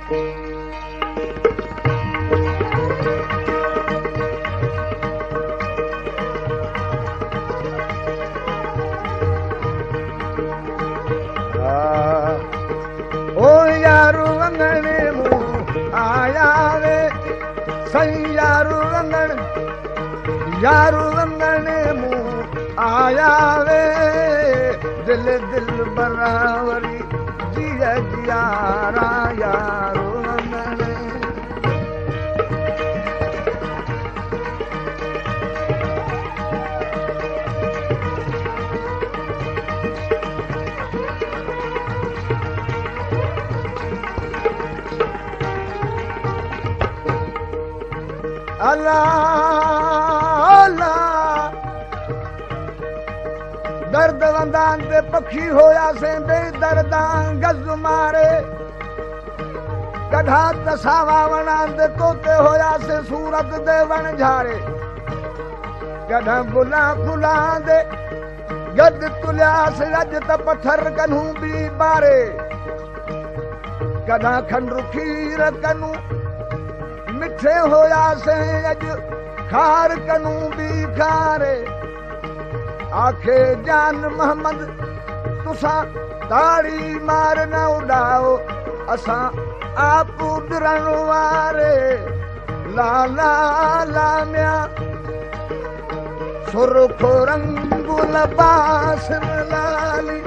ओ यारू वंगण मूं आया वे सही यारू वंगण मूं आया वे दिल दिल बरावरी जिया जियारा यारू वंगण अल्लाह अल्लाह दर्द वंदान ते पखी होया से बेदर्दां गज मारे कढ़ा तसावा वणान ते तोते होया से सूरत दे वण झारे कढ़ा गुला फुला दे गद तुलियास रज त पत्थर कन्हू बी बारे कढ़ा खंडु खीर कनू मिठे होया से अज खार कनू बी खारे आखे जान मोहम्मद तुसा ताड़ी मार न उड़ाओ असा आप डरण वारे ला ला ला म्या सुरखो रंगु लबास लाली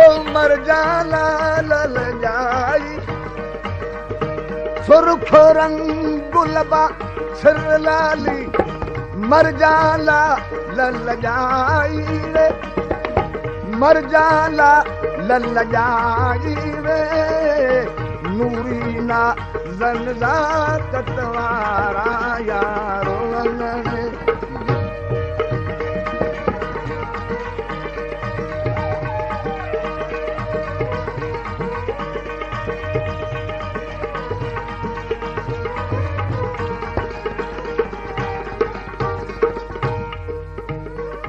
ओ मर जा लाल जाई सुरखो रंगु लबास लाली मर जाला लल जाई रे मर जाला लल जाई रे नूरी ना जनजा कतवारा यारो वंगण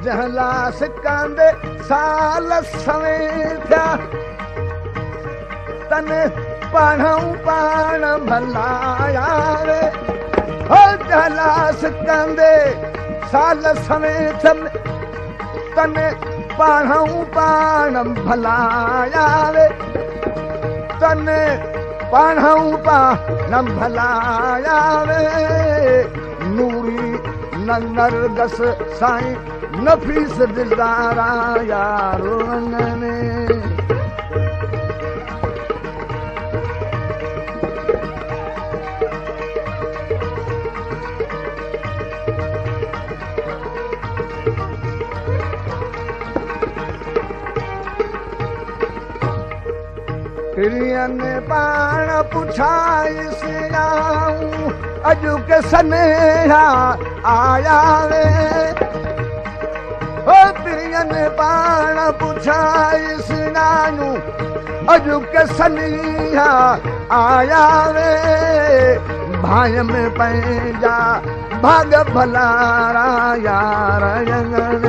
जहला सिकांदे साल सवें थिया तन पाणऊ पाण भलाया रे हो जहला सिकांदे साल सवें थियम तन पाणऊ पाण भलाया रे तन पाणऊ पाण भलाया रे नूरी नरगस साईं नफीस दिलदारा यारो वंगण तिरियन पाण पुछाइस आऊं अजु के सनेहा आया वे ओ तिरियन पाण पुछाइस नानू अजु के सनेहा आया वे भाई में पंहिंजा भाग भलारा यार यंगण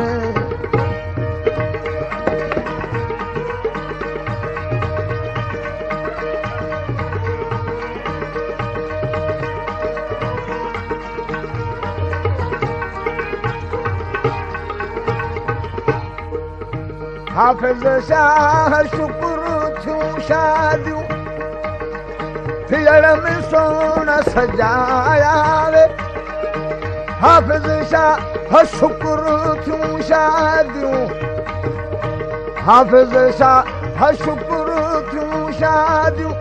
हाफिज शाह शुक्र थियूं शादियूं थियण में सोन सजाया वे हाफिज शाह शुक्र थियूं शादियूं हाफिज शाह शुक्र थियूं शादियूं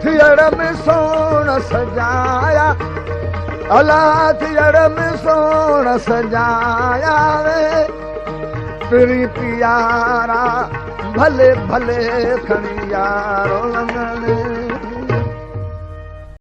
थियण में सोन सजाया अला थियण में सोन सजाया वे प्रीति यारा भले भले खणी यारो वंगण